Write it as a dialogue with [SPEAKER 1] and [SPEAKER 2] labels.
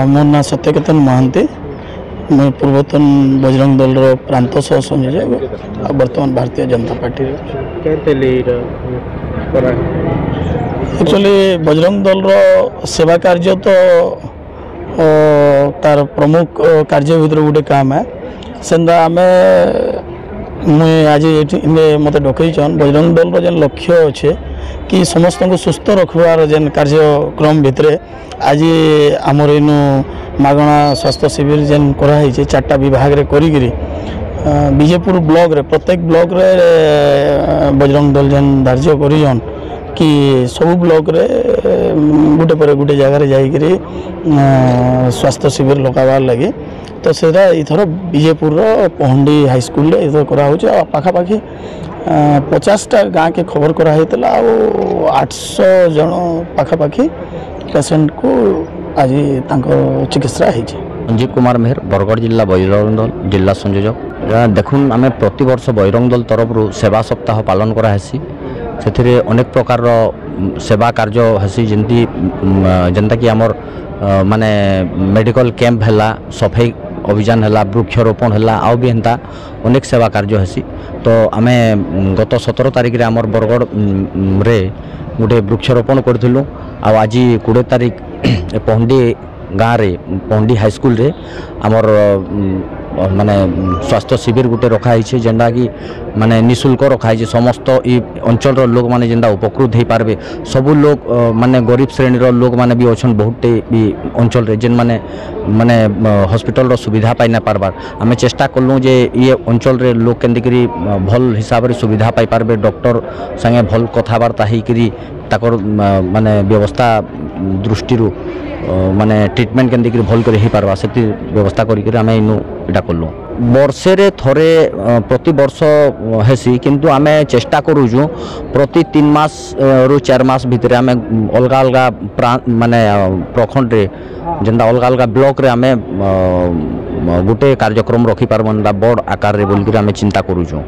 [SPEAKER 1] मोर ना सत्यकेतन महांती मैं पूर्वतन बजरंग दल प्रांत सह संयोजक बर्तमान भारतीय जनता पार्टी एक्चुअली बजरंग दल सेवा कार्य तो तार प्रमुख कार्य भर गोटे काम है सेंदा आम मुझे आज मत डकईन बजरंग दल जेन लक्ष्य अच्छे कि समस्त को सुस्थ रखबार जेन कार्यक्रम भितर आज आमर इनु मागणा स्वास्थ्य शिविर जेन कराई 4टा विभाग रे करी विजयपुर ब्लॉक रे प्रत्येक ब्लॉक रे बजरंग दल जेन धार्य करियन कि सब ब्लॉक रे गोटे पर गोटे जगार जाइकरी स्वास्थ्य शिविर लगाबार लगे तो सेटा इथर विजयपुर पहंडी हाई स्कूल इधर करा पाखापाखि 50टा गाँ के खबर कराई 800 जन पाखापाखि पेसेंट को आज चिकित्सा है।
[SPEAKER 2] संजीव कुमार मेहर बरगढ़ जिला बजरंग दल जिला संयोजक देखुन आम प्रति वर्ष बजरंग दल तरफ सेवा सप्ताह पालन करासी से अनेक प्रकार सेवा कार्य हेसी जेनता कि आमर माने मेडिकल कैंप है सफाई अभियान है वृक्षरोपण है आउ भी हेन्ता अनेक सेवा कार्य हेसी तो आम गत 17 तारिख रे आमर बरगढ़ रे गोटे वृक्षरोपण करूँ आज 20 तारिख पहंडी गाँव रे पहंडी हाई स्कूल रे आमर माने स्वास्थ्य शिविर गोटे रखाई जेनटा कि माने निःशुल्क रखाई समस्त ई अंचल लोक माने जेनटा उपकृत हो पारबे सबू लोग माने गरीब श्रेणी लोक माने भी अच्छा बहुत भी अंचल रे जेन माने माने हॉस्पिटल रो सुविधा पाई ना पारबार आमे चेष्टा कलु जे ये अंचल रे लोक केंदिकरी भल हिसाब रे सुविधा पाई पारबे डॉक्टर संगे भल कथबार्ता होकर ताकर माने व्यवस्था दृष्टि माने ट्रिटमेंट केंदी भल कर पारबा से व्यवस्था करिक आमे इनु इटा कलु वर्षे रे थरे प्रति वर्ष हेसी किंतु आमे चेष्टा करूँ प्रति 3 मास रु 4 मास भितर आमे अलग अलग माने प्रखंड रे जेनता अलग अलग ब्लॉक रे आमे गोटे कार्यक्रम रखी पारबा बड़ आकार रे बोल आमे चिंता करूँ।